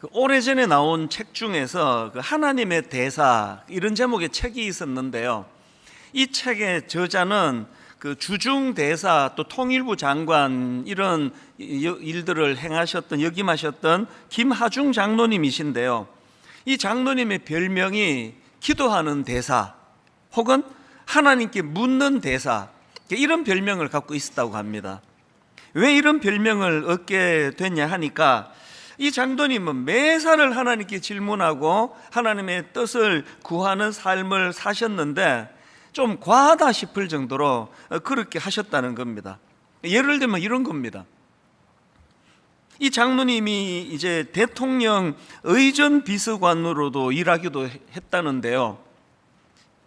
오래전에 나온 책 중에서 하나님의 대사 이런 제목의 책이 있었는데요. 이 책의 저자는 주중 대사 또 통일부 장관 이런 일들을 행하셨던 역임하셨던 김하중 장로님이신데요. 이 장로님의 별명이 기도하는 대사 혹은 하나님께 묻는 대사, 이런 별명을 갖고 있었다고 합니다. 왜 이런 별명을 얻게 됐냐 하니까 이 장로님은 매사를 하나님께 질문하고 하나님의 뜻을 구하는 삶을 사셨는데 좀 과하다 싶을 정도로 그렇게 하셨다는 겁니다. 예를 들면 이런 겁니다. 이 장로님이 이제 대통령 의전 비서관으로도 일하기도 했다는데요.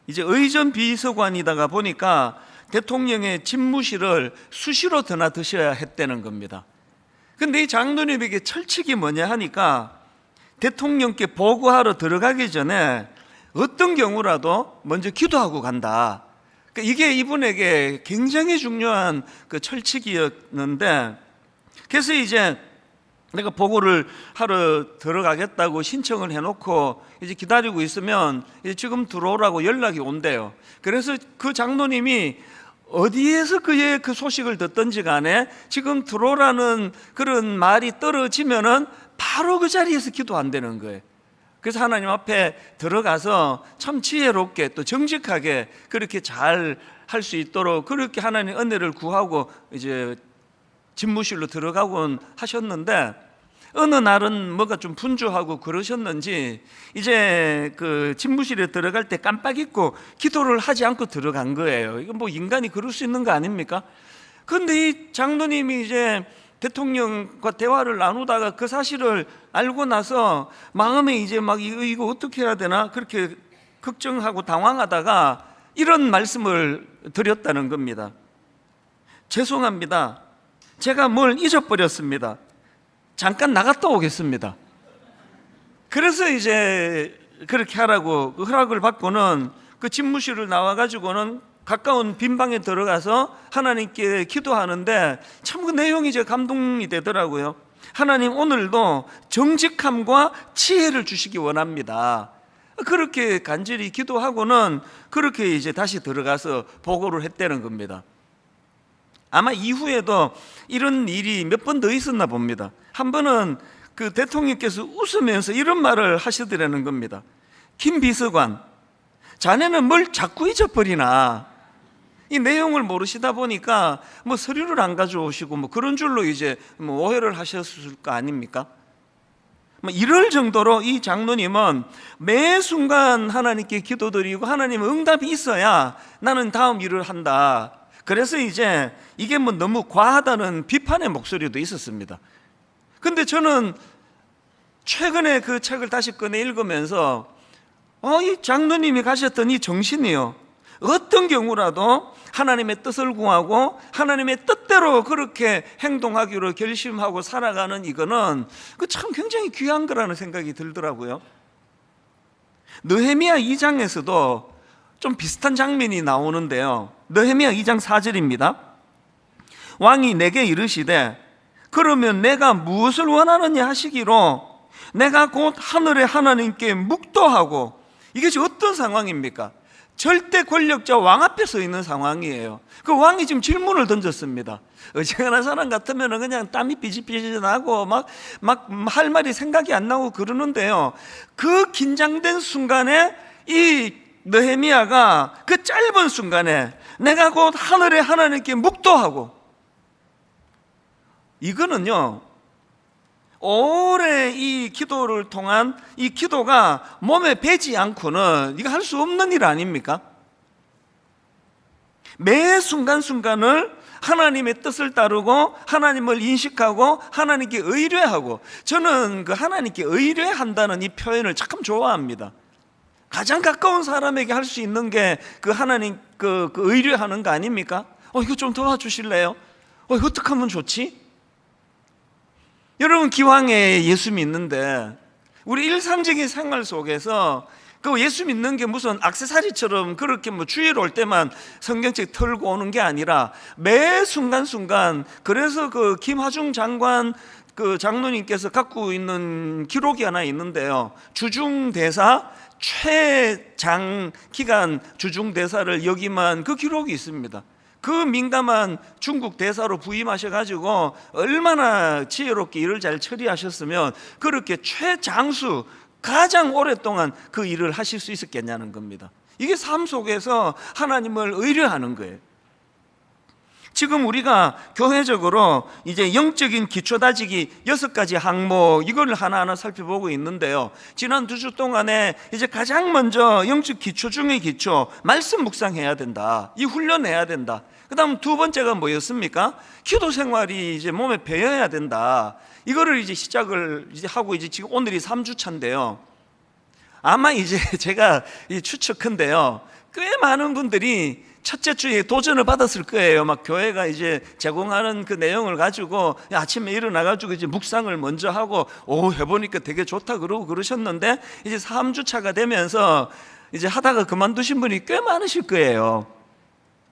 이제 의전 비서관이다가 보니까 대통령의 집무실을 수시로 드나드셔야 했다는 겁니다. 근데 이 장로님에게 철칙이 뭐냐 하니까 대통령께 보고하러 들어가기 전에 어떤 경우라도 먼저 기도하고 간다. 이게 이분에게 굉장히 중요한 철칙이었는데, 그래서 이제 내가 보고를 하러 들어가겠다고 신청을 해놓고 이제 기다리고 있으면 이제 지금 들어오라고 연락이 온대요. 그래서 그 장로님이 어디에서 그의 그 소식을 듣든지 간에 지금 들어오라는 그런 말이 떨어지면은 바로 그 자리에서 기도한다는 거예요. 그래서 하나님 앞에 들어가서 참 지혜롭게 또 정직하게 그렇게 잘 할 수 있도록 그렇게 하나님 은혜를 구하고 이제 집무실로 들어가곤 하셨는데, 어느 날은 뭐가 좀 분주하고 그러셨는지 이제 그 집무실에 들어갈 때 깜빡 잊고 기도를 하지 않고 들어간 거예요. 이거 뭐 인간이 그럴 수 있는 거 아닙니까? 그런데 이 장로님이 이제 대통령과 대화를 나누다가 그 사실을 알고 나서 마음에 이제 막 이거 어떻게 해야 되나 그렇게 걱정하고 당황하다가 이런 말씀을 드렸다는 겁니다. 죄송합니다. 제가 뭘 잊어버렸습니다. 잠깐 나갔다 오겠습니다. 그래서 이제 그렇게 하라고 허락을 받고는 그 집무실을 나와가지고는 가까운 빈방에 들어가서 하나님께 기도하는데 참 그 내용이 이제 감동이 되더라고요. 하나님, 오늘도 정직함과 지혜를 주시기 원합니다. 그렇게 간절히 기도하고는 그렇게 이제 다시 들어가서 보고를 했다는 겁니다. 아마 이후에도 이런 일이 몇 번 더 있었나 봅니다. 한 번은 그 대통령께서 웃으면서 이런 말을 하시더라는 겁니다. 김 비서관, 자네는 뭘 자꾸 잊어버리나? 이 내용을 모르시다 보니까 뭐 서류를 안 가져오시고 뭐 그런 줄로 이제 뭐 오해를 하셨을 거 아닙니까? 뭐 이럴 정도로 이 장로님은 매 순간 하나님께 기도드리고 하나님의 응답이 있어야 나는 다음 일을 한다. 그래서 이제 이게 뭐 너무 과하다는 비판의 목소리도 있었습니다. 근데 저는 최근에 그 책을 다시 꺼내 읽으면서 이 장로님이 가셨던 이 정신이요, 어떤 경우라도 하나님의 뜻을 구하고 하나님의 뜻대로 그렇게 행동하기로 결심하고 살아가는 이거는 참 굉장히 귀한 거라는 생각이 들더라고요. 느헤미야 2장에서도 좀 비슷한 장면이 나오는데요. 느헤미야 2장 4절입니다. 왕이 내게 이르시되 그러면 내가 무엇을 원하느냐 하시기로 내가 곧 하늘의 하나님께 묵도하고, 이게 지금 어떤 상황입니까? 절대 권력자 왕 앞에 서 있는 상황이에요. 그 왕이 지금 질문을 던졌습니다. 어지간한 사람 같으면 그냥 땀이 삐질삐질 나고 막 할 말이 생각이 안 나고 그러는데요. 그 긴장된 순간에 이 느헤미야가 그 짧은 순간에 내가 곧 하늘의 하나님께 묵도하고, 이거는요 오래 이 기도를 통한 이 기도가 몸에 배지 않고는 이거 할 수 없는 일 아닙니까? 매 순간순간을 하나님의 뜻을 따르고 하나님을 인식하고 하나님께 의뢰하고, 저는 그 하나님께 의뢰한다는 이 표현을 참 좋아합니다. 가장 가까운 사람에게 할 수 있는 게 그 하나님 그 의뢰하는 거 아닙니까? 이거 좀 도와주실래요? 이거 어떻게 하면 좋지? 여러분, 기왕에 예수 믿는데 우리 일상적인 생활 속에서 그 예수 믿는 게 무슨 액세서리처럼 그렇게 뭐 주일 올 때만 성경책 털고 오는 게 아니라 매 순간순간. 그래서 그 김하중 장관 그 장로님께서 갖고 있는 기록이 하나 있는데요. 주중대사 최장 기간 주중대사를 역임한 그 기록이 있습니다. 그 민감한 중국 대사로 부임하셔가지고 얼마나 지혜롭게 일을 잘 처리하셨으면 그렇게 최장수 가장 오랫동안 그 일을 하실 수 있었겠냐는 겁니다. 이게 삶 속에서 하나님을 의뢰하는 거예요. 지금 우리가 교회적으로 이제 영적인 기초 다지기 6가지 항목, 이걸 하나하나 살펴보고 있는데요. 지난 2주 동안에 이제 가장 먼저 영적 기초 중의 기초, 말씀 묵상해야 된다. 이 훈련해야 된다. 그 다음 2번째가 뭐였습니까? 기도 생활이 이제 몸에 배어야 된다. 이거를 이제 시작을 이제 하고 이제 지금 오늘이 3주 차인데요. 아마 이제 제가 추측한데요. 꽤 많은 분들이 첫째 주에 도전을 받았을 거예요. 막 교회가 이제 제공하는 그 내용을 가지고 아침에 일어나가지고 이제 묵상을 먼저 하고 해보니까 되게 좋다 그러고 그러셨는데 이제 3주 차가 되면서 이제 하다가 그만두신 분이 꽤 많으실 거예요.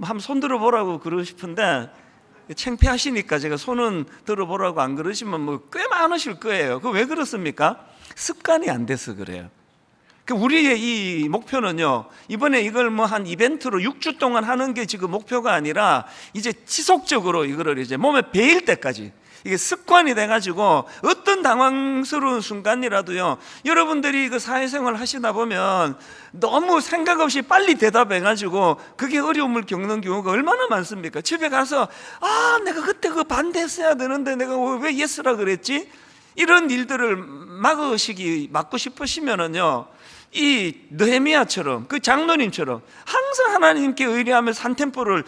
한번 손 들어보라고 그러고 싶은데 창피하시니까 제가 손은 들어보라고 안 그러시면 뭐 꽤 많으실 거예요. 그 왜 그렇습니까? 습관이 안 돼서 그래요. 우리의 이 목표는요, 이번에 이걸 뭐 한 이벤트로 6주 동안 하는 게 지금 목표가 아니라 이제 지속적으로 이거를 이제 몸에 배일 때까지 이게 습관이 돼가지고 어떤 당황스러운 순간이라도요, 여러분들이 그 사회생활 하시다 보면 너무 생각 없이 빨리 대답해가지고 그게 어려움을 겪는 경우가 얼마나 많습니까? 집에 가서 내가 그때 그 반대했어야 되는데 내가 왜 예스라 그랬지? 이런 일들을 막고 싶으시면은요, 이 느헤미야처럼 그 장로님처럼 항상 하나님께 의뢰하면서 한 템포를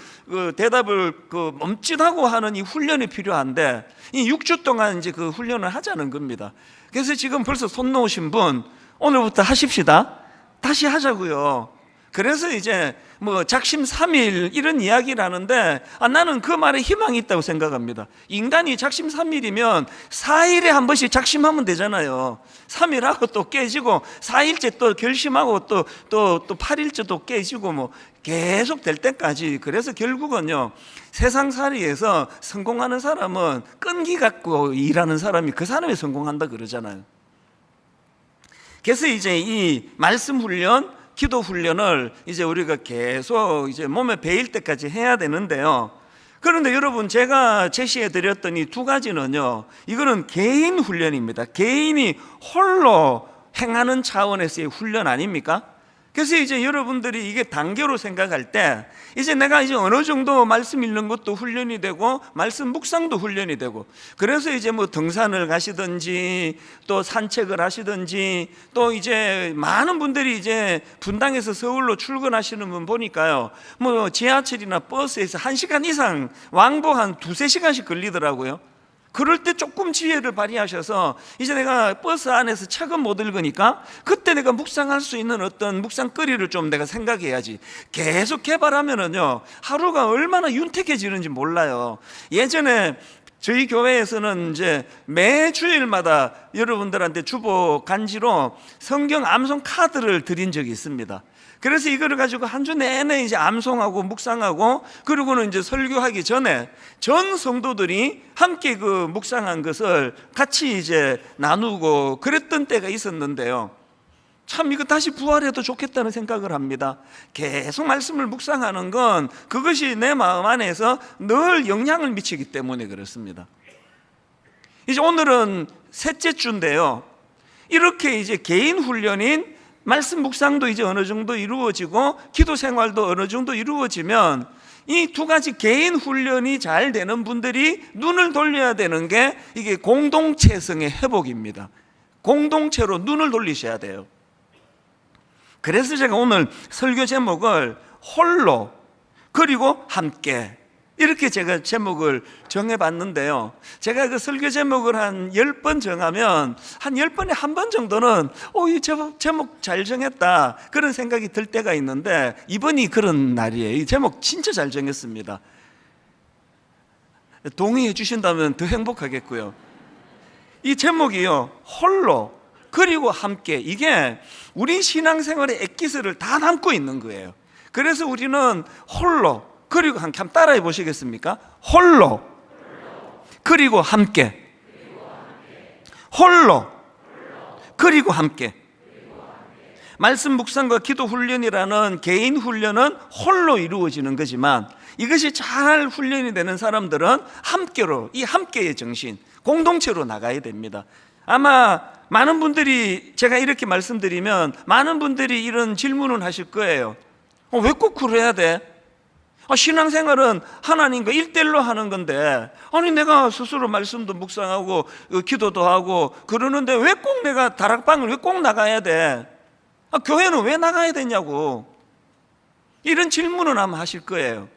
대답을 멈칫하고 하는 이 훈련이 필요한데 이 6주 동안 이제 그 훈련을 하자는 겁니다. 그래서 지금 벌써 손 놓으신 분 오늘부터 하십시다. 다시 하자고요. 그래서 이제 뭐 작심 3일 이런 이야기를 하는데 나는 그 말에 희망이 있다고 생각합니다. 인간이 작심 3일이면 4일에 한 번씩 작심하면 되잖아요. 3일하고 또 깨지고 4일째 또 결심하고 또 8일째 또 깨지고 뭐 계속 될 때까지. 그래서 결국은요, 세상살이에서 성공하는 사람은 끈기 갖고 일하는 사람이 그 사람이 성공한다 그러잖아요. 그래서 이제 이 말씀 훈련, 기도 훈련을 이제 우리가 계속 이제 몸에 배일 때까지 해야 되는데요. 그런데 여러분, 제가 제시해 드렸던 이 2가지는요, 이거는 개인 훈련입니다. 개인이 홀로 행하는 차원에서의 훈련 아닙니까? 그래서 이제 여러분들이 이게 단계로 생각할 때 이제 내가 이제 어느 정도 말씀 읽는 것도 훈련이 되고 말씀 묵상도 훈련이 되고, 그래서 이제 뭐 등산을 가시든지 또 산책을 하시든지 또 이제 많은 분들이 이제 분당에서 서울로 출근하시는 분 보니까요, 뭐 지하철이나 버스에서 1시간 이상 왕복 한 2-3시간씩 걸리더라고요. 그럴 때 조금 지혜를 발휘하셔서 이제 내가 버스 안에서 책은 못 읽으니까 그때 내가 묵상할 수 있는 어떤 묵상거리를 좀 내가 생각해야지. 계속 개발하면은요, 하루가 얼마나 윤택해지는지 몰라요. 예전에 저희 교회에서는 이제 매 주일마다 여러분들한테 주보 간지로 성경 암송 카드를 드린 적이 있습니다. 그래서 이거를 가지고 한 주 내내 이제 암송하고 묵상하고, 그리고는 이제 설교하기 전에 전 성도들이 함께 그 묵상한 것을 같이 이제 나누고 그랬던 때가 있었는데요. 참 이거 다시 부활해도 좋겠다는 생각을 합니다. 계속 말씀을 묵상하는 건 그것이 내 마음 안에서 늘 영향을 미치기 때문에 그렇습니다. 이제 오늘은 셋째 주인데요, 이렇게 이제 개인 훈련인 말씀 묵상도 이제 어느 정도 이루어지고 기도 생활도 어느 정도 이루어지면 이 2가지 개인 훈련이 잘 되는 분들이 눈을 돌려야 되는 게 이게 공동체성의 회복입니다. 공동체로 눈을 돌리셔야 돼요. 그래서 제가 오늘 설교 제목을 홀로 그리고 함께 이렇게 제가 제목을 정해봤는데요, 제가 그 설교 제목을 한 10번 정하면 한 10번에 한 번 정도는 이 제목 잘 정했다 그런 생각이 들 때가 있는데, 이번이 그런 날이에요. 이 제목 진짜 잘 정했습니다. 동의해 주신다면 더 행복하겠고요. 이 제목이요, 홀로 그리고 함께, 이게 우리 신앙생활의 엑기스를 다 담고 있는 거예요. 그래서 우리는 홀로 그리고 함께, 한번 따라해 보시겠습니까? 홀로 그리고 함께, 홀로 그리고 함께. 말씀 묵상과 기도 훈련이라는 개인 훈련은 홀로 이루어지는 거지만, 이것이 잘 훈련이 되는 사람들은 함께로, 이 함께의 정신, 공동체로 나가야 됩니다. 아마 많은 분들이, 제가 이렇게 말씀드리면 많은 분들이 이런 질문을 하실 거예요. 왜 꼭 그래야 돼? 신앙생활은 하나님과 1대1로 하는 건데, 아니 내가 스스로 말씀도 묵상하고 기도도 하고 그러는데 왜 꼭 내가 다락방을 왜 꼭 나가야 돼? 교회는 왜 나가야 되냐고, 이런 질문을 아마 하실 거예요.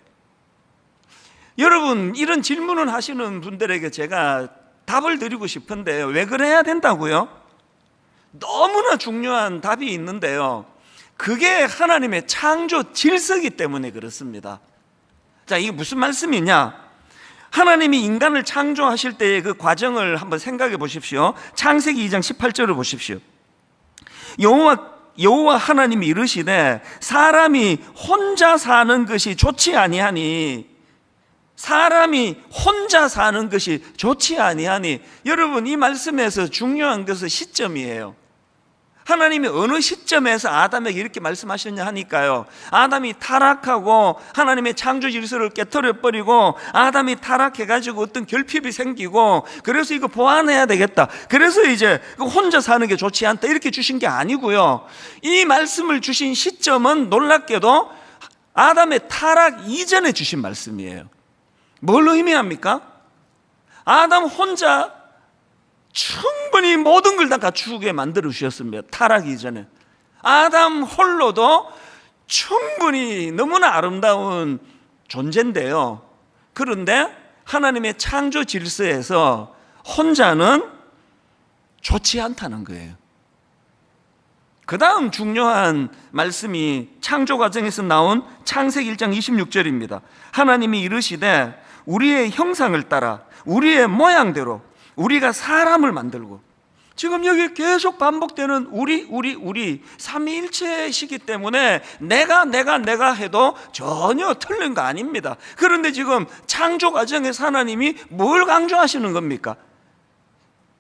여러분, 이런 질문을 하시는 분들에게 제가 답을 드리고 싶은데요, 왜 그래야 된다고요? 너무나 중요한 답이 있는데요, 그게 하나님의 창조 질서이기 때문에 그렇습니다. 자, 이게 무슨 말씀이냐? 하나님이 인간을 창조하실 때의 그 과정을 한번 생각해 보십시오. 창세기 2장 18절을 보십시오. 여호와 하나님이 이르시되 사람이 혼자 사는 것이 좋지 아니하니, 사람이 혼자 사는 것이 좋지 아니하니. 여러분, 이 말씀에서 중요한 것은 시점이에요. 하나님이 어느 시점에서 아담에게 이렇게 말씀하셨냐 하니까요, 아담이 타락하고 하나님의 창조 질서를 깨트려 버리고 아담이 타락해가지고 어떤 결핍이 생기고, 그래서 이거 보완해야 되겠다, 그래서 이제 혼자 사는 게 좋지 않다, 이렇게 주신 게 아니고요, 이 말씀을 주신 시점은 놀랍게도 아담의 타락 이전에 주신 말씀이에요. 뭘 의미합니까? 아담 혼자 충분히 모든 걸 다 갖추게 만들어 주셨습니다. 타락 이전에 아담 홀로도 충분히 너무나 아름다운 존재인데요, 그런데 하나님의 창조 질서에서 혼자는 좋지 않다는 거예요. 그 다음 중요한 말씀이 창조 과정에서 나온 창세기 1장 26절입니다. 하나님이 이르시되 우리의 형상을 따라 우리의 모양대로 우리가 사람을 만들고, 지금 여기 계속 반복되는 우리 삼위일체시기 때문에 내가 해도 전혀 틀린 거 아닙니다. 그런데 지금 창조 과정에서 하나님이 뭘 강조하시는 겁니까?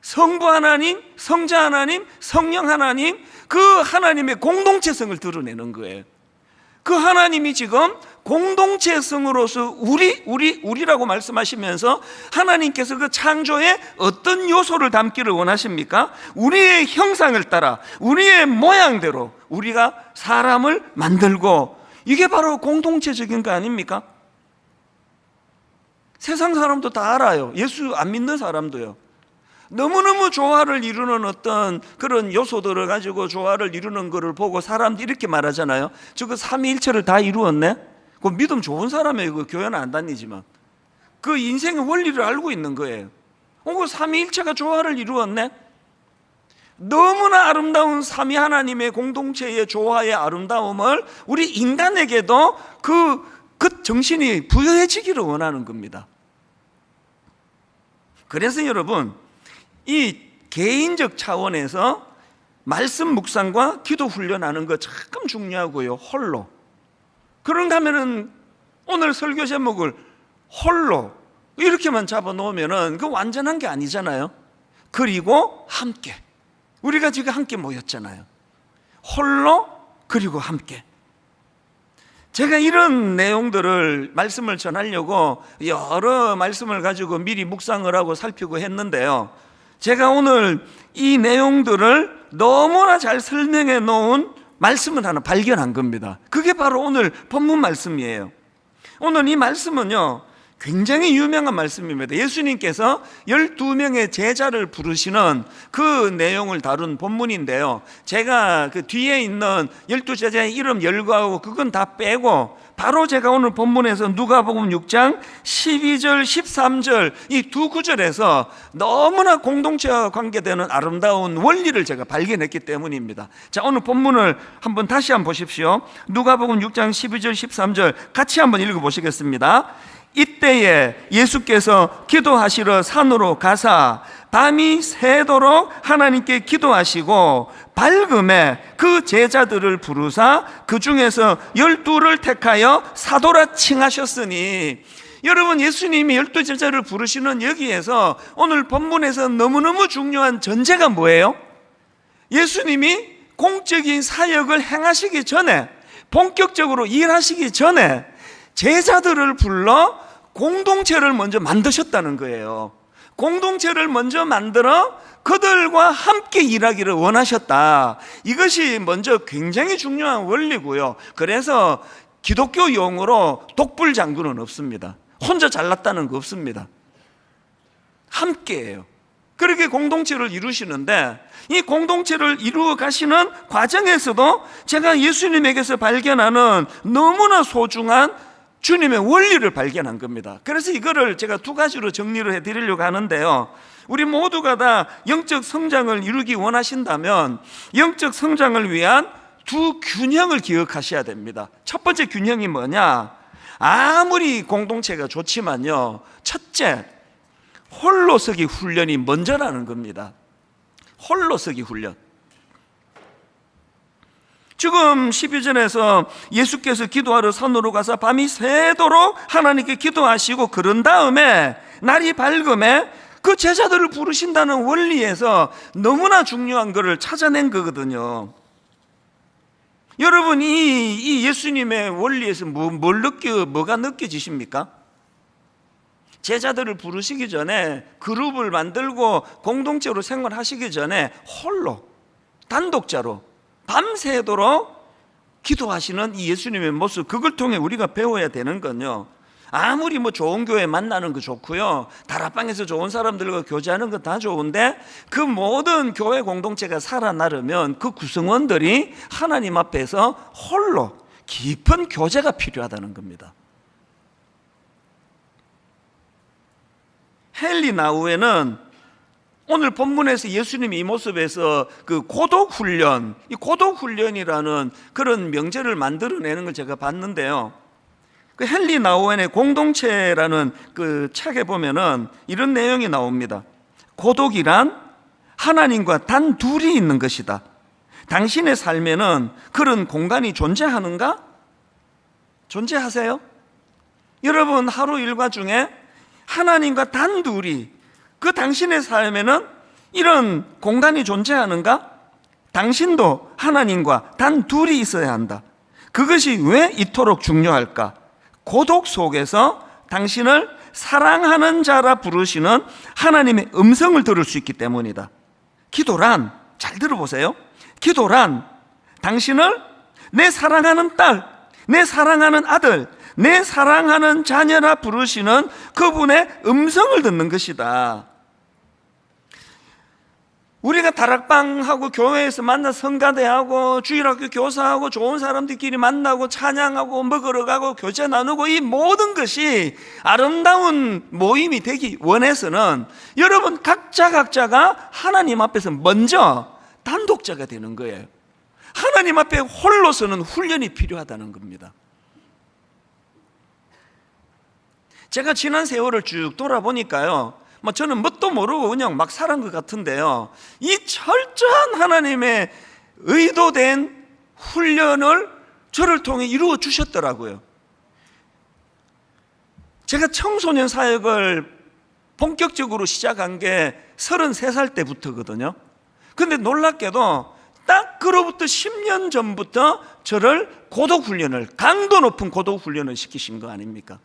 성부 하나님, 성자 하나님, 성령 하나님, 그 하나님의 공동체성을 드러내는 거예요. 그 하나님이 지금 공동체성으로서 우리라고 말씀하시면서 하나님께서 그 창조에 어떤 요소를 담기를 원하십니까? 우리의 형상을 따라 우리의 모양대로 우리가 사람을 만들고, 이게 바로 공동체적인 거 아닙니까? 세상 사람도 다 알아요. 예수 안 믿는 사람도요. 너무너무 조화를 이루는 어떤 그런 요소들을 가지고 조화를 이루는 것을 보고 사람들이 이렇게 말하잖아요. 저거 삼위일체를 다 이루었네? 그 믿음 좋은 사람이에요. 그 교회는 안 다니지만 그 인생의 원리를 알고 있는 거예요. 그 삼위일체가 조화를 이루었네? 너무나 아름다운 삼위 하나님의 공동체의 조화의 아름다움을 우리 인간에게도 그 정신이 부여해지기를 원하는 겁니다. 그래서 여러분, 이 개인적 차원에서 말씀 묵상과 기도 훈련하는 거 참 중요하고요, 홀로. 그런가 하면은 오늘 설교 제목을 홀로 이렇게만 잡아 놓으면은 그 완전한 게 아니잖아요. 그리고 함께, 우리가 지금 함께 모였잖아요. 홀로 그리고 함께. 제가 이런 내용들을 말씀을 전하려고 여러 말씀을 가지고 미리 묵상을 하고 살피고 했는데요, 제가 오늘 이 내용들을 너무나 잘 설명해 놓은 말씀을 하나 발견한 겁니다. 그게 바로 오늘 본문 말씀이에요. 오늘 이 말씀은요, 굉장히 유명한 말씀입니다. 예수님께서 12명의 제자를 부르시는 그 내용을 다룬 본문인데요, 제가 그 뒤에 있는 12제자의 이름 열거하고 그건 다 빼고 바로 제가 오늘 본문에서 누가복음 6장 12절 13절 이 두 구절에서 너무나 공동체와 관계되는 아름다운 원리를 제가 발견했기 때문입니다. 자, 오늘 본문을 한번 다시 한번 보십시오. 누가복음 6장 12절 13절 같이 한번 읽어보시겠습니다. 이때에 예수께서 기도하시러 산으로 가사 밤이 새도록 하나님께 기도하시고 밝음에 그 제자들을 부르사 그 중에서 12를 택하여 사도라 칭하셨으니, 여러분, 예수님이 12제자를 부르시는 여기에서 오늘 본문에서 너무너무 중요한 전제가 뭐예요? 예수님이 공적인 사역을 행하시기 전에, 본격적으로 일하시기 전에 제자들을 불러 공동체를 먼저 만드셨다는 거예요. 공동체를 먼저 만들어 그들과 함께 일하기를 원하셨다. 이것이 먼저 굉장히 중요한 원리고요. 그래서 기독교 용어로 독불장군은 없습니다. 혼자 잘났다는 거 없습니다. 함께해요. 그렇게 공동체를 이루시는데, 이 공동체를 이루어 가시는 과정에서도 제가 예수님에게서 발견하는 너무나 소중한 주님의 원리를 발견한 겁니다. 그래서 이거를 제가 두 가지로 정리를 해드리려고 하는데요, 우리 모두가 다 영적 성장을 이루기 원하신다면 영적 성장을 위한 두 균형을 기억하셔야 됩니다. 첫 번째 균형이 뭐냐? 아무리 공동체가 좋지만요, 첫째, 홀로서기 훈련이 먼저라는 겁니다. 홀로서기 훈련. 지금 12절에서 예수께서 기도하러 산으로 가서 밤이 새도록 하나님께 기도하시고 그런 다음에 날이 밝음에 그 제자들을 부르신다는 원리에서 너무나 중요한 것을 찾아낸 거거든요. 여러분, 이 예수님의 원리에서 뭐가 느껴지십니까? 제자들을 부르시기 전에, 그룹을 만들고 공동체로 생활하시기 전에 홀로, 단독자로 밤새도록 기도하시는 이 예수님의 모습, 그걸 통해 우리가 배워야 되는 건요, 아무리 좋은 교회 만나는 거 좋고요, 다락방에서 좋은 사람들과 교제하는 거 다 좋은데, 그 모든 교회 공동체가 살아나려면 그 구성원들이 하나님 앞에서 홀로 깊은 교제가 필요하다는 겁니다. 헨리 나우에는 오늘 본문에서 예수님이 이 모습에서 그 고독훈련, 이 고독훈련이라는 그런 명제를 만들어내는 걸 제가 봤는데요, 그 헨리 나우엔의 공동체라는 그 책에 보면은 이런 내용이 나옵니다. 고독이란 하나님과 단 둘이 있는 것이다. 당신의 삶에는 그런 공간이 존재하는가? 존재하세요? 여러분, 하루 일과 중에 하나님과 단 둘이, 그 당신의 삶에는 이런 공간이 존재하는가? 당신도 하나님과 단 둘이 있어야 한다. 그것이 왜 이토록 중요할까? 고독 속에서 당신을 사랑하는 자라 부르시는 하나님의 음성을 들을 수 있기 때문이다. 기도란, 잘 들어보세요, 기도란 당신을 내 사랑하는 딸, 내 사랑하는 아들, 내 사랑하는 자녀라 부르시는 그분의 음성을 듣는 것이다. 우리가 다락방하고 교회에서 만나 성가대하고 주일학교 교사하고 좋은 사람들끼리 만나고 찬양하고 먹으러 가고 교제 나누고, 이 모든 것이 아름다운 모임이 되기 원해서는 여러분 각자가 하나님 앞에서 먼저 단독자가 되는 거예요. 하나님 앞에 홀로서는 훈련이 필요하다는 겁니다. 제가 지난 세월을 쭉 돌아보니까요, 저는 뭣도 모르고 그냥 막 살은 것 같은데요, 이 철저한 하나님의 의도된 훈련을 저를 통해 이루어 주셨더라고요. 제가 청소년 사역을 본격적으로 시작한 게 33살 때부터거든요. 근데 놀랍게도 딱 그로부터 10년 전부터 저를 고독훈련을, 강도 높은 고독훈련을 시키신 거 아닙니까?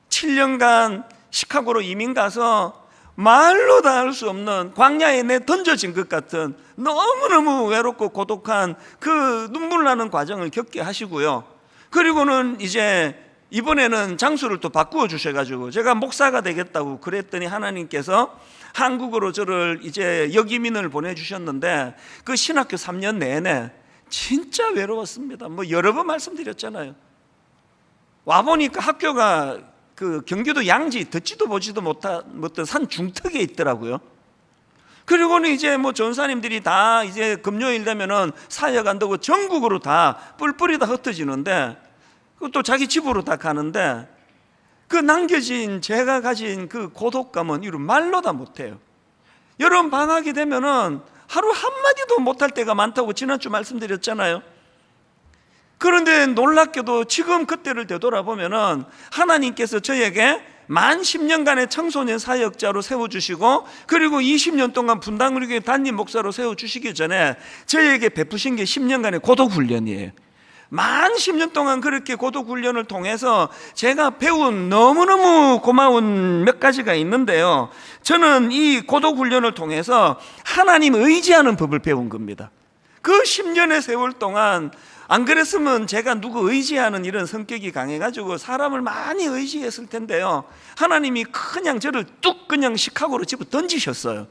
7년간 시카고로 이민 가서 말로 다 할 수 없는 광야에 내 던져진 것 같은 너무너무 외롭고 고독한 그 눈물 나는 과정을 겪게 하시고요. 그리고는 이제 이번에는 장소를 또 바꾸어 주셔가지고 제가 목사가 되겠다고 그랬더니 하나님께서 한국으로 저를 이제 역이민을 보내주셨는데, 그 신학교 3년 내내 진짜 외로웠습니다. 여러 번 말씀드렸잖아요. 와보니까 학교가 그 경기도 양지, 듣지도 보지도 못한 산 중턱에 있더라고요. 그리고는 이제 전사님들이 다 이제 금요일 되면은 사역 한다고 전국으로 다 뿔뿔이 다 흩어지는데, 또 자기 집으로 다 가는데, 그 남겨진 제가 가진 그 고독감은 이루 말로 다 못해요. 여러분 방학이 되면은 하루 한마디도 못할 때가 많다고 지난주 말씀드렸잖아요. 그런데 놀랍게도 지금 그때를 되돌아보면은 하나님께서 저에게 만 10년간의 청소년 사역자로 세워주시고, 그리고 20년 동안 분당 우리 교회 담임 목사로 세워주시기 전에 저에게 베푸신 게 10년간의 고독훈련이에요. 만 10년 동안 그렇게 고독훈련을 통해서 제가 배운 너무너무 고마운 몇 가지가 있는데요, 저는 이 고독훈련을 통해서 하나님 의지하는 법을 배운 겁니다. 그 10년의 세월 동안 안 그랬으면 제가 누구 의지하는 이런 성격이 강해가지고 사람을 많이 의지했을 텐데요, 하나님이 그냥 저를 뚝 그냥 시카고로 집어 던지셨어요.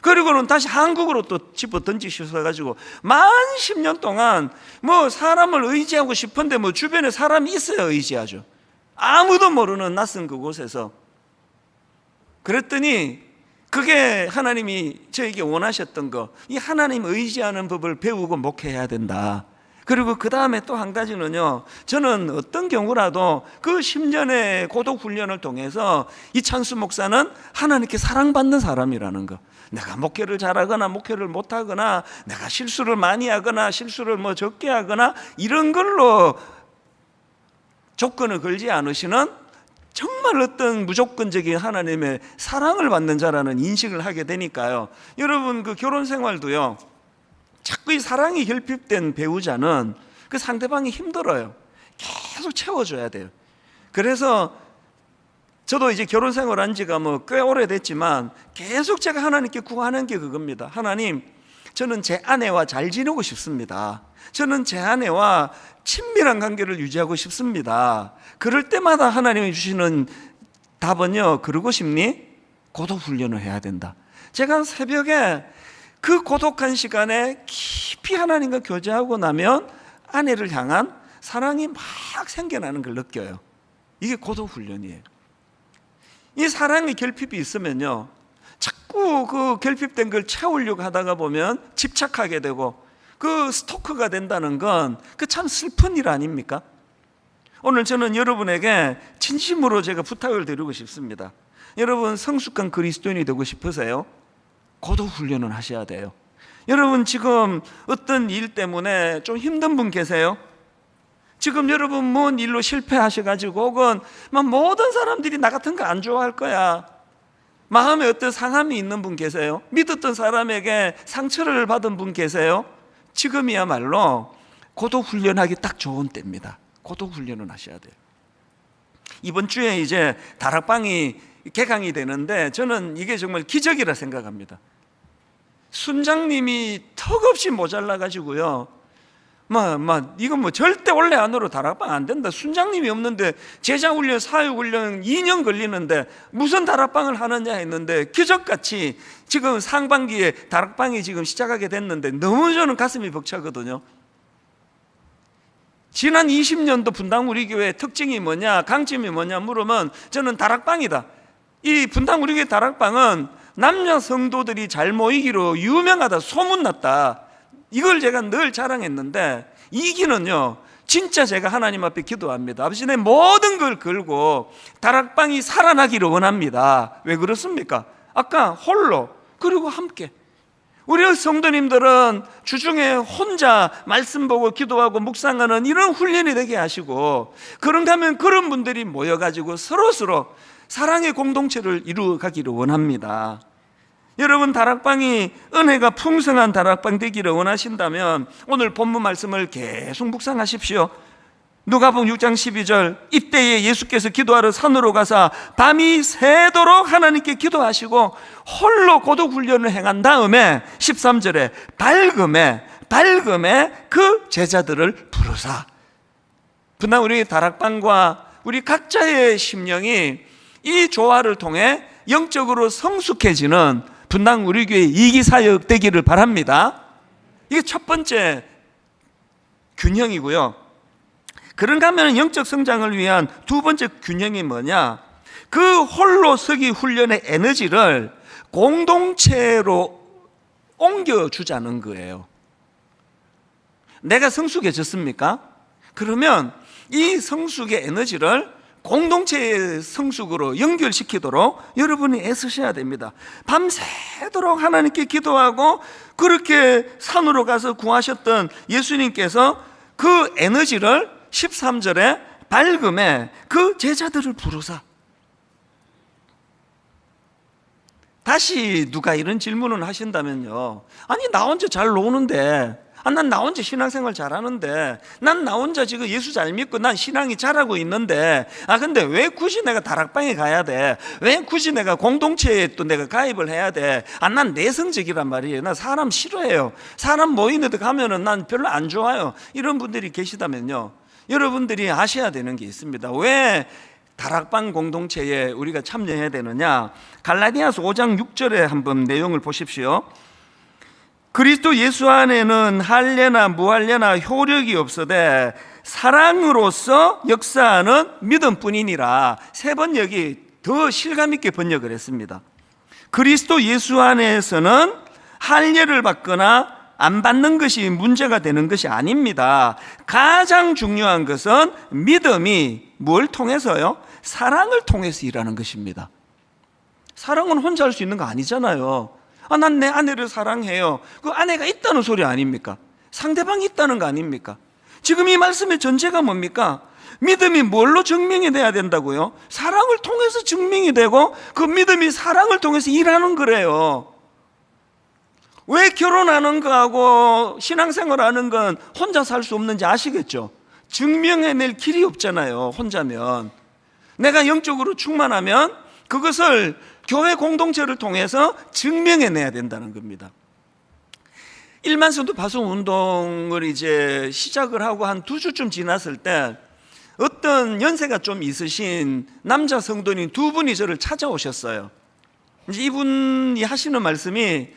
그리고는 다시 한국으로 또 집어 던지셔가지고 만 10년 동안 뭐 사람을 의지하고 싶은데 뭐 주변에 사람이 있어야 의지하죠. 아무도 모르는 낯선 그곳에서. 그랬더니 그게 하나님이 저에게 원하셨던 거, 이 하나님 의지하는 법을 배우고 목회해야 된다. 그리고 그 다음에 또 한 가지는요, 저는 어떤 경우라도 그 10년의 고독 훈련을 통해서 이 찬수 목사는 하나님께 사랑받는 사람이라는 거. 내가 목회를 잘하거나 목회를 못하거나 내가 실수를 많이 하거나 실수를 뭐 적게 하거나 이런 걸로 조건을 걸지 않으시는 정말 어떤 무조건적인 하나님의 사랑을 받는 자라는 인식을 하게 되니까요, 여러분 그 결혼 생활도요, 자꾸 이 사랑이 결핍된 배우자는 그 상대방이 힘들어요. 계속 채워줘야 돼요. 그래서 저도 이제 결혼 생활한 지가 뭐 꽤 오래됐지만 계속 제가 하나님께 구하는 게 그겁니다. 하나님, 저는 제 아내와 잘 지내고 싶습니다. 저는 제 아내와 친밀한 관계를 유지하고 싶습니다. 그럴 때마다 하나님이 주시는 답은요, 그러고 싶니? 고독 훈련을 해야 된다. 제가 새벽에 그 고독한 시간에 깊이 하나님과 교제하고 나면 아내를 향한 사랑이 막 생겨나는 걸 느껴요. 이게 고독 훈련이에요. 이 사랑의 결핍이 있으면요, 자꾸 그 결핍된 걸 채우려고 하다가 보면 집착하게 되고 그 스토커가 된다는 건 그 참 슬픈 일 아닙니까? 오늘 저는 여러분에게 진심으로 제가 부탁을 드리고 싶습니다. 여러분 성숙한 그리스도인이 되고 싶으세요? 고독 훈련을 하셔야 돼요. 여러분 지금 어떤 일 때문에 좀 힘든 분 계세요? 지금 여러분 뭔 일로 실패하셔가지고 혹은 모든 사람들이 나 같은 거 안 좋아할 거야, 마음에 어떤 상함이 있는 분 계세요? 믿었던 사람에게 상처를 받은 분 계세요? 지금이야말로 고독 훈련하기 딱 좋은 때입니다. 고독 훈련을 하셔야 돼요. 이번 주에 이제 다락방이 개강이 되는데 저는 이게 정말 기적이라 생각합니다. 순장님이 턱없이 모자라가지고요, 이건 뭐 절대 원래 안으로 다락방 안 된다, 순장님이 없는데 제자훈련, 사육훈련 2년 걸리는데 무슨 다락방을 하느냐 했는데 기적같이 지금 상반기에 다락방이 지금 시작하게 됐는데 너무 저는 가슴이 벅차거든요. 지난 20년도 분당 우리 교회의 특징이 뭐냐, 강점이 뭐냐 물으면 저는 다락방이다. 이 분당 우리 교회 다락방은 남녀 성도들이 잘 모이기로 유명하다, 소문났다. 이걸 제가 늘 자랑했는데 이 길은요, 진짜 제가 하나님 앞에 기도합니다. 아버지, 내 모든 걸 걸고 다락방이 살아나기를 원합니다. 왜 그렇습니까? 아까 홀로 그리고 함께, 우리 성도님들은 주중에 혼자 말씀 보고 기도하고 묵상하는 이런 훈련이 되게 하시고, 그런가 하면 그런 분들이 모여가지고 서로서로 사랑의 공동체를 이루어가기를 원합니다. 여러분 다락방이 은혜가 풍성한 다락방 되기를 원하신다면 오늘 본문 말씀을 계속 묵상하십시오. 누가복음 6장 12절, 이때에 예수께서 기도하러 산으로 가사 밤이 새도록 하나님께 기도하시고 홀로 고독 훈련을 행한 다음에 13절에 밝음에 그 제자들을 부르사. 분당 우리 다락방과 우리 각자의 심령이 이 조화를 통해 영적으로 성숙해지는 분당 우리 교회 이기사역 되기를 바랍니다. 이게 첫 번째 균형이고요. 그런가 하면 영적 성장을 위한 두 번째 균형이 뭐냐, 그 홀로 서기 훈련의 에너지를 공동체로 옮겨주자는 거예요. 내가 성숙해졌습니까? 그러면 이 성숙의 에너지를 공동체의 성숙으로 연결시키도록 여러분이 애쓰셔야 됩니다. 밤새도록 하나님께 기도하고 그렇게 산으로 가서 구하셨던 예수님께서 그 에너지를 13절에 밝음에 그 제자들을 부르사. 다시 누가 이런 질문을 하신다면요, 아니 나 혼자 잘 노는데, 난 나 혼자 신앙생활 잘하는데, 난 나 혼자 지금 예수 잘 믿고 난 신앙이 잘하고 있는데, 근데 왜 굳이 내가 다락방에 가야 돼? 왜 굳이 내가 공동체에 또 내가 가입을 해야 돼? 난 내성적이란 말이에요. 나 사람 싫어해요. 사람 모이는 데 가면은 난 별로 안 좋아요. 이런 분들이 계시다면요, 여러분들이 아셔야 되는 게 있습니다. 왜 다락방 공동체에 우리가 참여해야 되느냐? 갈라디아서 5장 6절에 한번 내용을 보십시오. 그리스도 예수 안에는 할례나 무할례나 효력이 없어되 사랑으로서 역사하는 믿음뿐이니라. 세 번 여기 더 실감 있게 번역을 했습니다. 그리스도 예수 안에서는 할례를 받거나 안 받는 것이 문제가 되는 것이 아닙니다. 가장 중요한 것은 믿음이 뭘 통해서요? 사랑을 통해서 일하는 것입니다. 사랑은 혼자 할 수 있는 거 아니잖아요. 난 내 아내를 사랑해요. 그 아내가 있다는 소리 아닙니까? 상대방이 있다는 거 아닙니까? 지금 이 말씀의 전제가 뭡니까? 믿음이 뭘로 증명이 돼야 된다고요? 사랑을 통해서 증명이 되고 그 믿음이 사랑을 통해서 일하는 거래요. 왜 결혼하는 거하고 신앙생활 하는 건 혼자 살 수 없는지 아시겠죠? 증명해낼 길이 없잖아요, 혼자면. 내가 영적으로 충만하면 그것을 교회 공동체를 통해서 증명해내야 된다는 겁니다. 일만성도 파송 운동을 이제 시작을 하고 한 2주쯤 지났을 때 어떤 연세가 좀 있으신 남자 성도님 2분이 저를 찾아오셨어요. 이제 이분이 하시는 말씀이,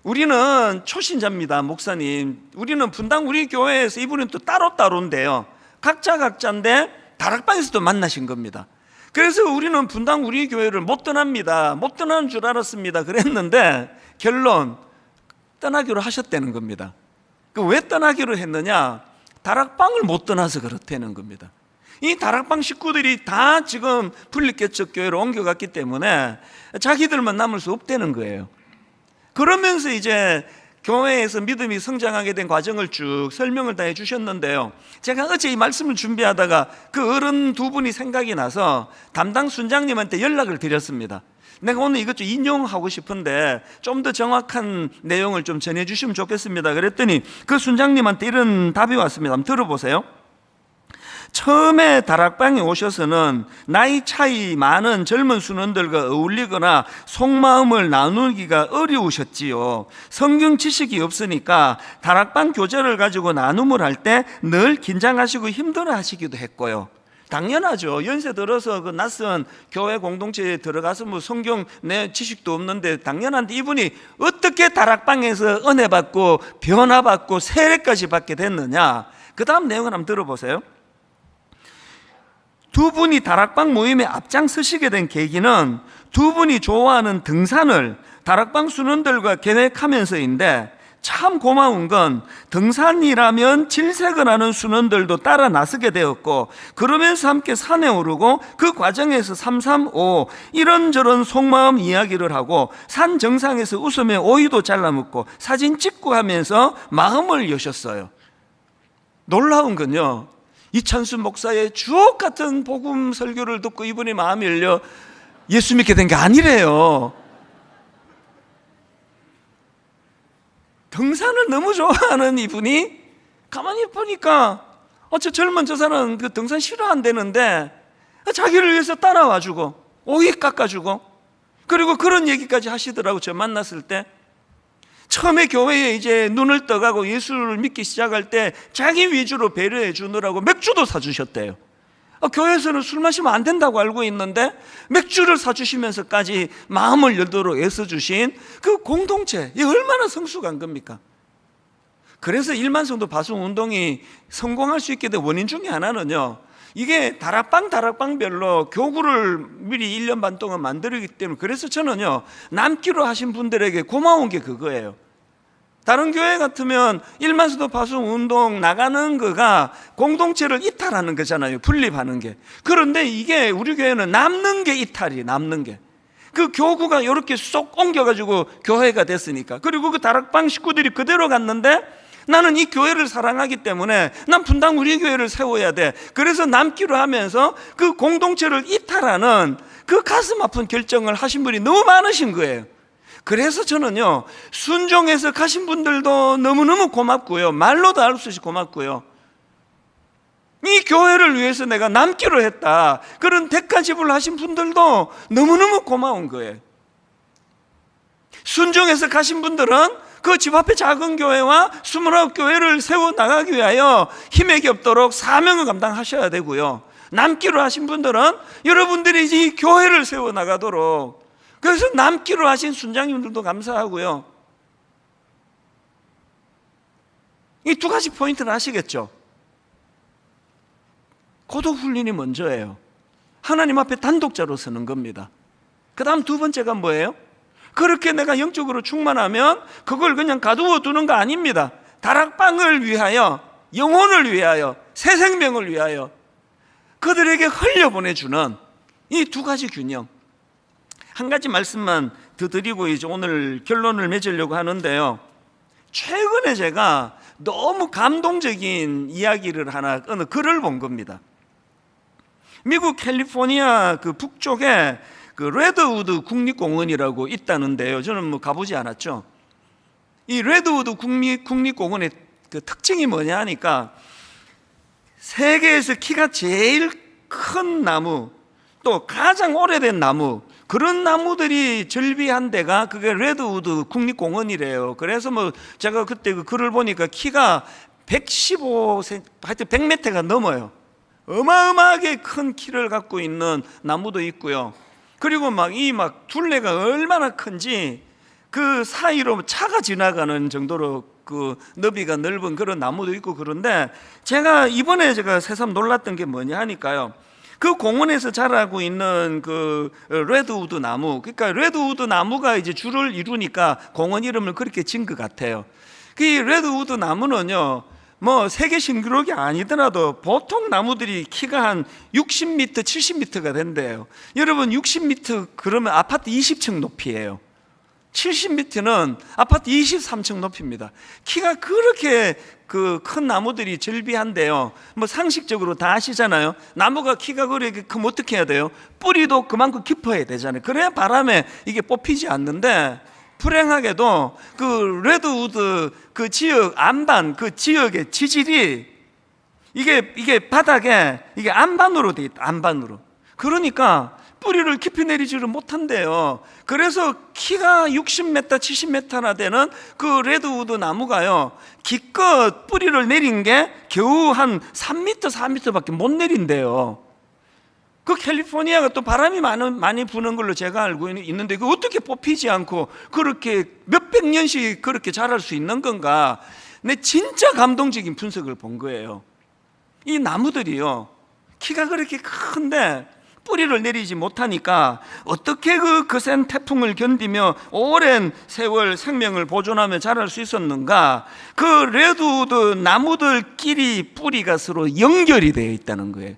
우리는 초신자입니다, 목사님. 우리는 분당 우리 교회에서, 이분은 또 따로따로인데요, 각자인데 다락방에서도 만나신 겁니다. 그래서 우리는 분당 우리 교회를 못 떠납니다. 못 떠나는 줄 알았습니다. 그랬는데 결론, 떠나기로 하셨다는 겁니다. 왜 떠나기로 했느냐? 다락방을 못 떠나서 그렇다는 겁니다. 이 다락방 식구들이 다 지금 분리개척 교회로 옮겨갔기 때문에 자기들만 남을 수 없다는 거예요. 그러면서 이제 교회에서 믿음이 성장하게 된 과정을 쭉 설명을 다 해주셨는데요, 제가 어제 이 말씀을 준비하다가 그 어른 2분이 생각이 나서 담당 순장님한테 연락을 드렸습니다. 내가 오늘 이것 좀 인용하고 싶은데 좀 더 정확한 내용을 좀 전해주시면 좋겠습니다. 그랬더니 그 순장님한테 이런 답이 왔습니다. 한번 들어보세요. 처음에 다락방에 오셔서는 나이 차이 많은 젊은 순원들과 어울리거나 속마음을 나누기가 어려우셨지요. 성경 지식이 없으니까 다락방 교제를 가지고 나눔을 할 때 늘 긴장하시고 힘들어하시기도 했고요. 당연하죠. 연세 들어서 그 낯선 교회 공동체에 들어가서 뭐 성경 내 지식도 없는데 당연한데, 이분이 어떻게 다락방에서 은혜 받고 변화 받고 세례까지 받게 됐느냐? 그 다음 내용을 한번 들어보세요. 2분이 다락방 모임에 앞장서시게 된 계기는 2분이 좋아하는 등산을 다락방 순원들과 계획하면서인데, 참 고마운 건 등산이라면 질색을 하는 순원들도 따라 나서게 되었고, 그러면서 함께 산에 오르고 그 과정에서 335 이런저런 속마음 이야기를 하고 산 정상에서 웃으며 오이도 잘라 먹고 사진 찍고 하면서 마음을 여셨어요. 놀라운 건요, 이찬수 목사의 주옥 같은 복음 설교를 듣고 이분이 마음이 열려 예수 믿게 된 게 아니래요. 등산을 너무 좋아하는 이분이 가만히 보니까 저 젊은 저 사람은 그 등산 싫어한다는데 자기를 위해서 따라와주고 오이 깎아주고, 그리고 그런 얘기까지 하시더라고. 저 만났을 때 처음에 교회에 이제 눈을 떠가고 예수를 믿기 시작할 때 자기 위주로 배려해 주느라고 맥주도 사주셨대요. 교회에서는 술 마시면 안 된다고 알고 있는데 맥주를 사주시면서까지 마음을 열도록 애써주신 그 공동체, 이 얼마나 성숙한 겁니까? 그래서 일만성도 파송 운동이 성공할 수 있게 된 원인 중에 하나는요, 이게 다락방별로 교구를 미리 1년 반 동안 만들기 때문에, 그래서 저는요, 남기로 하신 분들에게 고마운 게 그거예요. 다른 교회 같으면 일만수도 파송 운동 나가는 거가 공동체를 이탈하는 거잖아요. 분립하는 게. 그런데 이게 우리 교회는 남는 게 이탈이, 남는 게. 그 교구가 이렇게 쏙 옮겨가지고 교회가 됐으니까. 그리고 그 다락방 식구들이 그대로 갔는데 나는 이 교회를 사랑하기 때문에 난 분당 우리 교회를 세워야 돼. 그래서 남기로 하면서 그 공동체를 이탈하는 그 가슴 아픈 결정을 하신 분이 너무 많으신 거예요. 그래서 저는요, 순종해서 가신 분들도 너무너무 고맙고요, 말로도 알 수 없이 고맙고요, 이 교회를 위해서 내가 남기로 했다, 그런 대가 지불하신 분들도 너무너무 고마운 거예요. 순종해서 가신 분들은 그 집 앞에 작은 교회와 29교회를 세워나가기 위하여 힘에 겹도록 사명을 감당하셔야 되고요, 남기로 하신 분들은 여러분들이 이 교회를 세워나가도록, 그래서 남기로 하신 순장님들도 감사하고요. 이 두 가지 포인트는 아시겠죠? 고독 훈련이 먼저예요. 하나님 앞에 단독자로 서는 겁니다. 그 다음 두 번째가 뭐예요? 그렇게 내가 영적으로 충만하면 그걸 그냥 가두어 두는 거 아닙니다. 다락방을 위하여, 영혼을 위하여, 새 생명을 위하여 그들에게 흘려보내주는 이 두 가지 균형. 한 가지 말씀만 더 드리고 이제 오늘 결론을 맺으려고 하는데요, 최근에 제가 너무 감동적인 이야기를 어느 글을 본 겁니다. 미국 캘리포니아 그 북쪽에 그 레드우드 국립공원이라고 있다는데요, 저는 뭐 가보지 않았죠. 이 레드우드 국립공원의 그 특징이 뭐냐 하니까 세계에서 키가 제일 큰 나무, 또 가장 오래된 나무, 그런 나무들이 절비한 데가 그게 레드우드 국립공원이래요. 그래서 뭐 제가 그때 그 글을 보니까 키가 115cm, 하여튼 100m가 넘어요. 어마어마하게 큰 키를 갖고 있는 나무도 있고요. 그리고 막 둘레가 얼마나 큰지 그 사이로 차가 지나가는 정도로 그 너비가 넓은 그런 나무도 있고. 그런데 이번에 제가 새삼 놀랐던 게 뭐냐 하니까요, 그 공원에서 자라고 있는 그 레드우드 나무, 그러니까 레드우드 나무가 이제 줄을 이루니까 공원 이름을 그렇게 지은 것 같아요. 그 레드우드 나무는요, 뭐 세계 신기록이 아니더라도 보통 나무들이 키가 한 60m, 70m가 된대요. 여러분 60m 그러면 아파트 20층 높이에요. 70m는 아파트 23층 높이입니다. 키가 그렇게 그 큰 나무들이 절비한데요, 뭐 상식적으로 다 아시잖아요. 나무가 키가 그렇게 크면 어떻게 해야 돼요? 뿌리도 그만큼 깊어야 되잖아요. 그래야 바람에 이게 뽑히지 않는데, 불행하게도 그 레드우드 그 지역 안반, 그 지역의 지질이 이게 바닥에 이게 안반으로 돼 있다, 안반으로. 그러니까 뿌리를 깊이 내리지를 못한대요. 그래서 키가 60m, 70m나 되는 그 레드우드 나무가요, 기껏 뿌리를 내린 게 겨우 한 3m, 4m밖에 못 내린대요. 그 캘리포니아가 또 바람이 많이 부는 걸로 제가 알고 있는데, 그 어떻게 뽑히지 않고 그렇게 몇백 년씩 그렇게 자랄 수 있는 건가? 내 진짜 감동적인 분석을 본 거예요. 이 나무들이요, 키가 그렇게 큰데 뿌리를 내리지 못하니까 어떻게 그 거센 태풍을 견디며 오랜 세월 생명을 보존하며 자랄 수 있었는가? 그 레드우드 나무들끼리 뿌리가 서로 연결이 되어 있다는 거예요.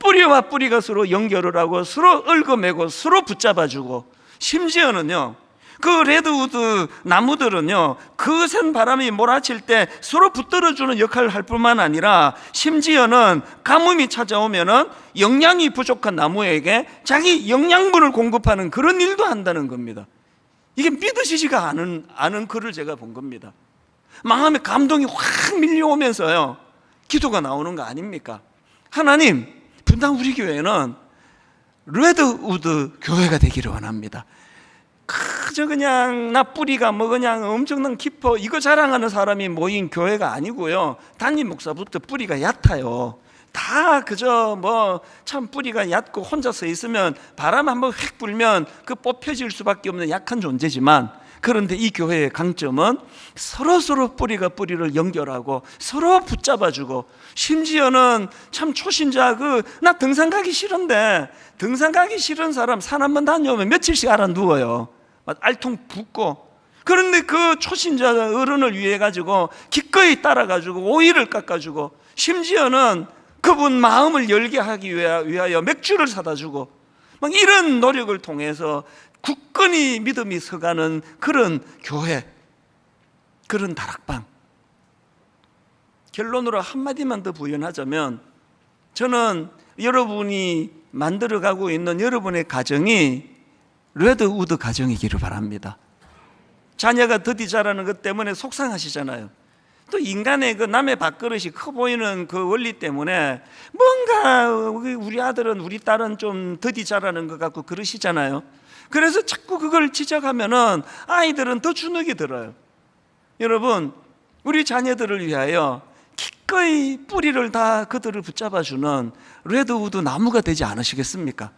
뿌리와 뿌리가 서로 연결을 하고 서로 얽어매고 서로 붙잡아주고, 심지어는요, 그 레드우드 나무들은요, 거센 바람이 몰아칠 때 서로 붙들어주는 역할을 할 뿐만 아니라 심지어는 가뭄이 찾아오면은 영양이 부족한 나무에게 자기 영양분을 공급하는 그런 일도 한다는 겁니다. 이게 믿으시지가 않은 글을 제가 본 겁니다. 마음에 감동이 확 밀려오면서요, 기도가 나오는 거 아닙니까? 하나님, 분당 우리 교회는 레드우드 교회가 되기를 원합니다. 그저 그냥 나 뿌리가 뭐 그냥 엄청난 깊어 이거 자랑하는 사람이 모인 교회가 아니고요, 담임 목사부터 뿌리가 얕아요. 다 그저 뭐 참 뿌리가 얕고 혼자 서 있으면 바람 한번 휙 불면 그 뽑혀질 수밖에 없는 약한 존재지만, 그런데 이 교회의 강점은 서로 뿌리가 뿌리를 연결하고 서로 붙잡아주고, 심지어는 참 초신자 나 등산 가기 싫은데 등산 가기 싫은 사람 산 한번 다녀오면 며칠씩 알아 누워요. 알통 붓고. 그런데 그 초신자 어른을 위해 가지고 기꺼이 따라 가지고 오이를 깎아 주고, 심지어는 그분 마음을 열게 하기 위하여 맥주를 사다 주고, 막 이런 노력을 통해서 굳건히 믿음이 서가는 그런 교회, 그런 다락방. 결론으로 한마디만 더 부연하자면, 저는 여러분이 만들어가고 있는 여러분의 가정이 레드우드 가정이기를 바랍니다. 자녀가 더디 자라는 것 때문에 속상하시잖아요. 또 인간의 그 남의 밥그릇이 커 보이는 그 원리 때문에 뭔가 우리 아들은 우리 딸은 좀 더디 자라는 것 같고 그러시잖아요. 그래서 자꾸 그걸 지적하면은 아이들은 더 주눅이 들어요. 여러분, 우리 자녀들을 위하여 기꺼이 뿌리를 다 그들을 붙잡아주는 레드우드 나무가 되지 않으시겠습니까?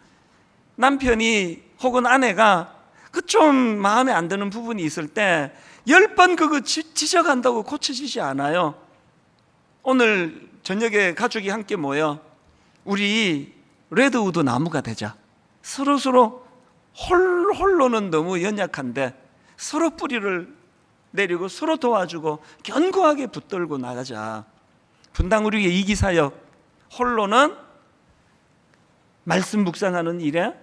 남편이 혹은 아내가 그 좀 마음에 안 드는 부분이 있을 때 10번 그거 지적한다고 고쳐지지 않아요. 오늘 저녁에 가족이 함께 모여 우리 레드우드 나무가 되자. 서로 홀로는 너무 연약한데 서로 뿌리를 내리고 서로 도와주고 견고하게 붙들고 나가자. 분당 우리의 이기사역, 홀로는 말씀 묵상하는 일에,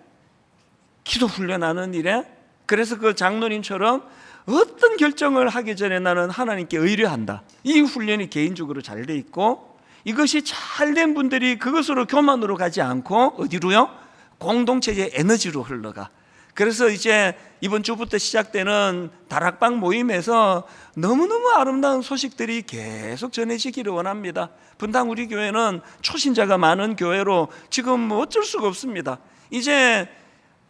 기도 훈련하는 일에, 그래서 그 장로님처럼 어떤 결정을 하기 전에 나는 하나님께 의뢰한다. 이 훈련이 개인적으로 잘 돼 있고, 이것이 잘 된 분들이 그것으로 교만으로 가지 않고 어디로요? 공동체의 에너지로 흘러가. 그래서 이제 이번 주부터 시작되는 다락방 모임에서 너무너무 아름다운 소식들이 계속 전해지기를 원합니다. 분당 우리 교회는 초신자가 많은 교회로 지금 뭐 어쩔 수가 없습니다. 이제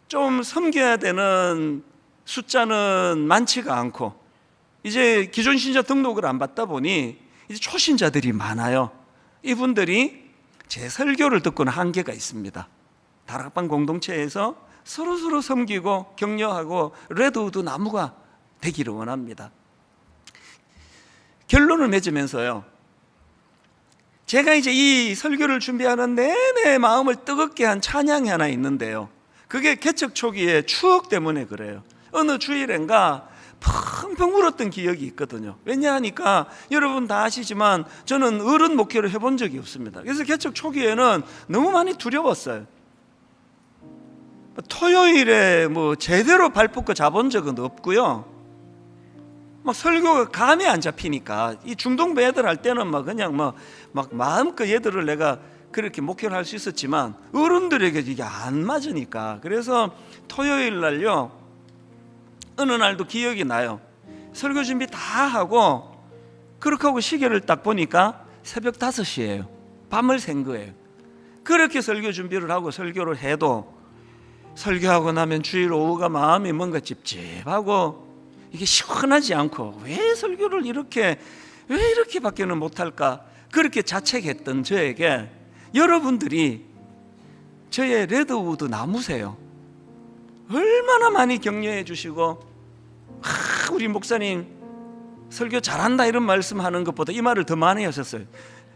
좀 섬겨야 되는 숫자는 많지가 않고, 이제 기존 신자 등록을 안 받다 보니 이제 초신자들이 많아요. 이분들이 제 설교를 듣고는 한계가 있습니다. 다락방 공동체에서 서로 섬기고 격려하고 레드우드 나무가 되기를 원합니다. 결론을 맺으면서요, 제가 이제 이 설교를 준비하는 내내 마음을 뜨겁게 한 찬양이 하나 있는데요, 그게 개척 초기의 추억 때문에 그래요. 어느 주일인가 펑펑 울었던 기억이 있거든요. 왜냐하니까 여러분 다 아시지만 저는 어른 목회를 해본 적이 없습니다. 그래서 개척 초기에는 너무 많이 두려웠어요. 토요일에 뭐 제대로 발 뻗고 자본 적은 없고요. 막 설교가 감이 안 잡히니까, 이 중동부 애들 할 때는 막 그냥 막 마음껏 얘들을 내가 그렇게 목회를 할 수 있었지만 어른들에게 이게 안 맞으니까, 그래서 토요일 날요, 어느 날도 기억이 나요. 설교 준비 다 하고 그렇게 하고 시계를 딱 보니까 새벽 5시예요. 밤을 샌 거예요. 그렇게 설교 준비를 하고 설교를 해도 설교하고 나면 주일 오후가 마음이 뭔가 찝찝하고 이게 시원하지 않고, 왜 설교를 왜 이렇게 밖에는 못할까, 그렇게 자책했던 저에게 여러분들이 저의 레드우드 나무세요. 얼마나 많이 격려해 주시고, 우리 목사님 설교 잘한다 이런 말씀하는 것보다 이 말을 더 많이 하셨어요.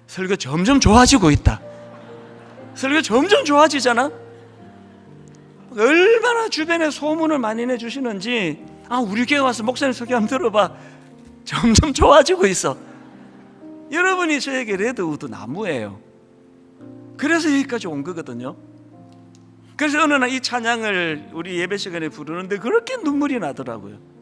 설교 점점 좋아지고 있다. 설교 점점 좋아지잖아. 얼마나 주변에 소문을 많이 내주시는지, 우리 교회 와서 목사님 설교 한번 들어봐, 점점 좋아지고 있어. 여러분이 저에게 레드우드 나무예요. 그래서 여기까지 온 거거든요. 그래서 어느 날 이 찬양을 우리 예배 시간에 부르는데 그렇게 눈물이 나더라고요.